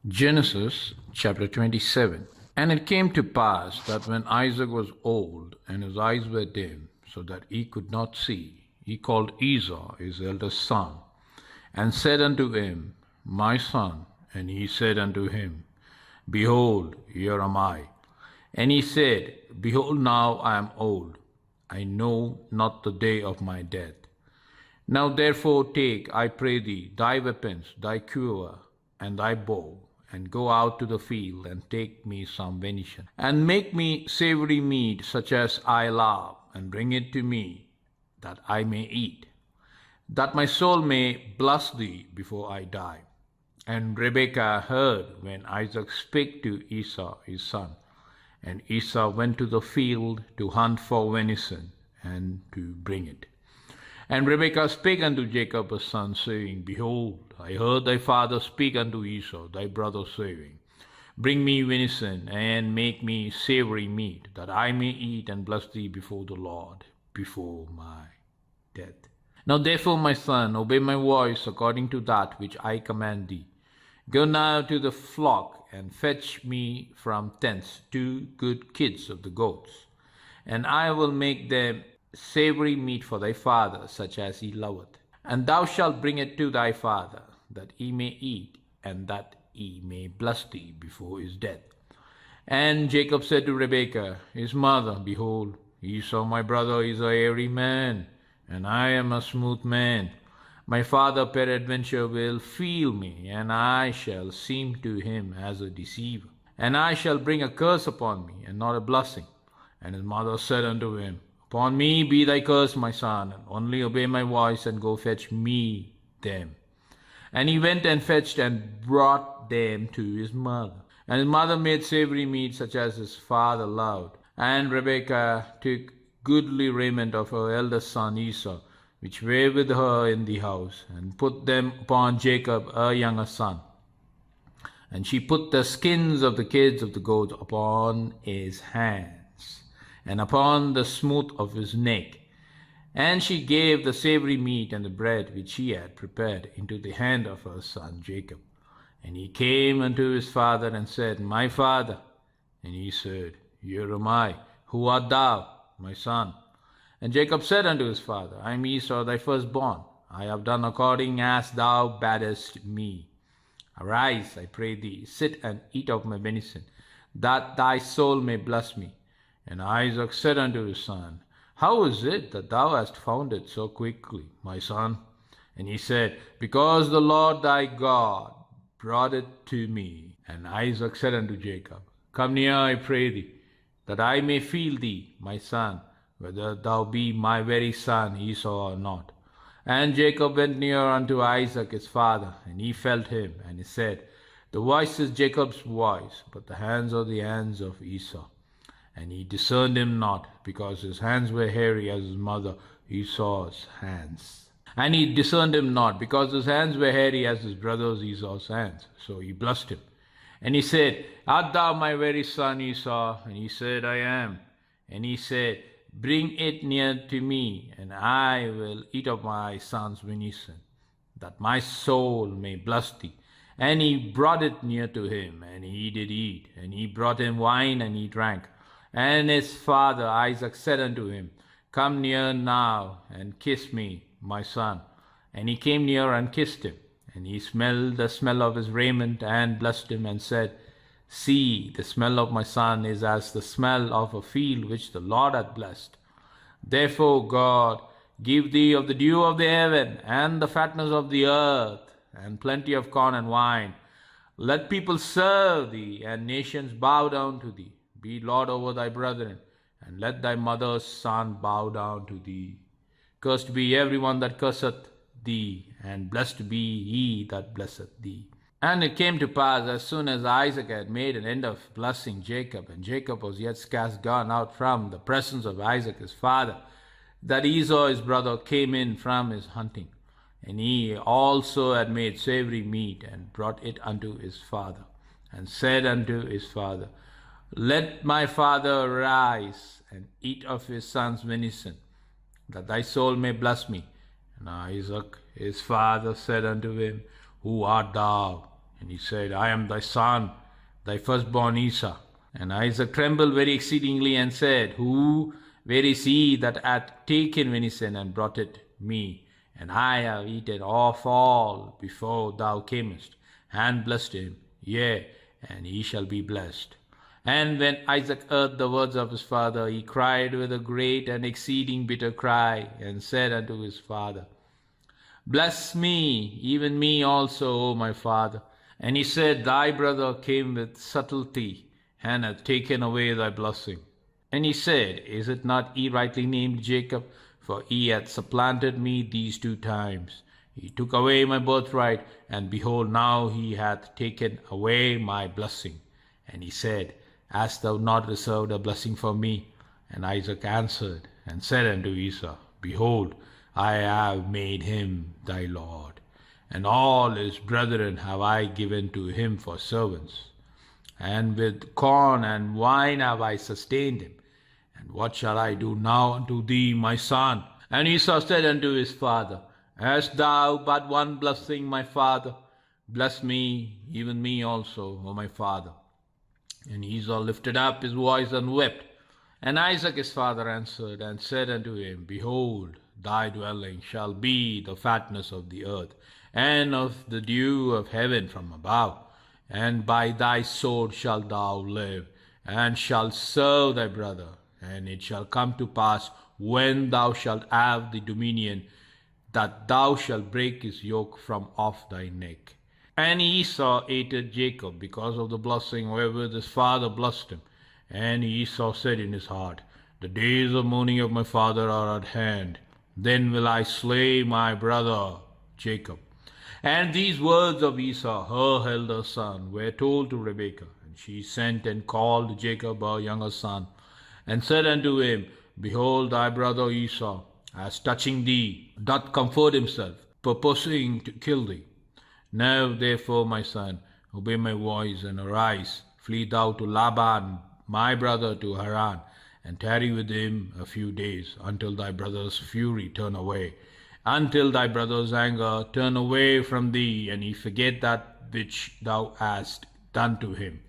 Genesis chapter 27. And it came to pass that when Isaac was old, and his eyes were dim, so that he could not see, he called Esau his eldest son, and said unto him, My son. And he said unto him, Behold, here am I. And he said, Behold, now I am old, I know not the day of my death. Now therefore take, I pray thee, thy weapons, thy quiver, and thy bow, and go out to the field, and take me some venison, and make me savory meat such as I love, and bring it to me, that I may eat, that my soul may bless thee before I die. And Rebekah heard when Isaac spake to Esau his son. And Esau went to the field to hunt for venison, and to bring it. And Rebekah spake unto Jacob his son, saying, Behold, I heard thy father speak unto Esau thy brother, saying, Bring me venison, and make me savory meat, that I may eat and bless thee before the Lord, before my death. Now therefore, my son, obey my voice according to that which I command thee. Go now to the flock, and fetch me from thence 2 good kids of the goats, and I will make them savory meat for thy father, such as he loveth. And thou shalt bring it to thy father, that he may eat, and that he may bless thee before his death. And Jacob said to Rebekah his mother, Behold, Esau my brother is a hairy man, and I am a smooth man. My father peradventure will feel me, and I shall seem to him as a deceiver. And I shall bring a curse upon me, and not a blessing. And his mother said unto him, Upon me be thy curse, my son, and only obey my voice, and go fetch me them. And he went and fetched, and brought them to his mother. And his mother made savory meat, such as his father loved. And Rebekah took goodly raiment of her eldest son Esau, which were with her in the house, and put them upon Jacob her younger son. And she put the skins of the kids of the goats upon his hands, and upon the smooth of his neck. And she gave the savory meat and the bread which she had prepared into the hand of her son Jacob. And he came unto his father, and said, My father. And he said, Here am I. Who art thou, my son? And Jacob said unto his father, I am Esau thy firstborn. I have done according as thou badest me. Arise, I pray thee, sit and eat of my venison, that thy soul may bless me. And Isaac said unto his son, How is it that thou hast found it so quickly, my son? And he said, Because the Lord thy God brought it to me. And Isaac said unto Jacob, Come near, I pray thee, that I may feel thee, my son, whether thou be my very son Esau or not. And Jacob went near unto Isaac his father, and he felt him, and he said, The voice is Jacob's voice, but the hands are the hands of Esau. And he discerned him not, because his hands were hairy as his mother Esau's hands. And he discerned him not, because his hands were hairy as his brother Esau's hands. So he blessed him. And he said, Art thou my very son Esau? And he said, I am. And he said, Bring it near to me, and I will eat of my son's venison, that my soul may bless thee. And he brought it near to him, and he did eat. And he brought him wine, and he drank. And his father Isaac said unto him, Come near now, and kiss me, my son. And he came near and kissed him. And he smelled the smell of his raiment, and blessed him, and said, See, the smell of my son is as the smell of a field which the Lord hath blessed. Therefore God give thee of the dew of the heaven, and the fatness of the earth, and plenty of corn and wine. Let people serve thee, and nations bow down to thee. Be Lord over thy brethren, and let thy mother's son bow down to thee. Cursed be every one that curseth thee, and blessed be he that blesseth thee. And it came to pass, as soon as Isaac had made an end of blessing Jacob, and Jacob was yet scarce gone out from the presence of Isaac his father, that Esau his brother came in from his hunting. And he also had made savory meat, and brought it unto his father, and said unto his father, Let my father arise, and eat of his son's venison, that thy soul may bless me. And Isaac his father said unto him, Who art thou? And he said, I am thy son, thy firstborn Esau. And Isaac trembled very exceedingly and said, where is he that hath taken venison and brought it me? And I have eaten of all before thou camest, and blessed him, yea, and he shall be blessed. And when Isaac heard the words of his father, he cried with a great and exceeding bitter cry, and said unto his father, Bless me, even me also, O my father. And he said, Thy brother came with subtlety, and hath taken away thy blessing. And he said, Is it not he rightly named Jacob? For he hath supplanted me these 2 times. He took away my birthright, and behold, now he hath taken away my blessing. And he said, Hast thou not reserved a blessing for me? And Isaac answered and said unto Esau, Behold, I have made him thy Lord, and all his brethren have I given to him for servants. And with corn and wine have I sustained him. And what shall I do now unto thee, my son? And Esau said unto his father, Hast thou but one blessing, my father? Bless me, even me also, O my father. And Esau lifted up his voice and wept. And Isaac his father answered and said unto him, Behold, thy dwelling shall be the fatness of the earth, and of the dew of heaven from above. And by thy sword shalt thou live, and shalt serve thy brother. And it shall come to pass, when thou shalt have the dominion, that thou shalt break his yoke from off thy neck. And Esau hated Jacob because of the blessing wherewith his father blessed him. And Esau said in his heart, The days of mourning of my father are at hand. Then will I slay my brother Jacob. And these words of Esau, her elder son, were told to Rebekah. And she sent and called Jacob her younger son, and said unto him, Behold, thy brother Esau, as touching thee, doth comfort himself, purposing to kill thee. Now therefore, my son, obey my voice, and arise, flee thou to Laban, my brother, to Haran, and tarry with him a few days, until thy brother's fury turn away, until thy brother's anger turn away from thee, and he forget that which thou hast done to him.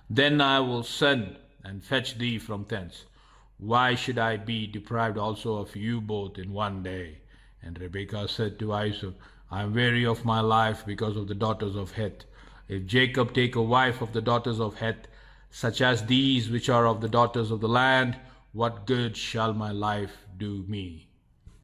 Then I will send and fetch thee from thence. Why should I be deprived also of you both in one day? And Rebekah said to Isaac, I am weary of my life because of the daughters of Heth. If Jacob take a wife of the daughters of Heth, such as these which are of the daughters of the land, what good shall my life do me?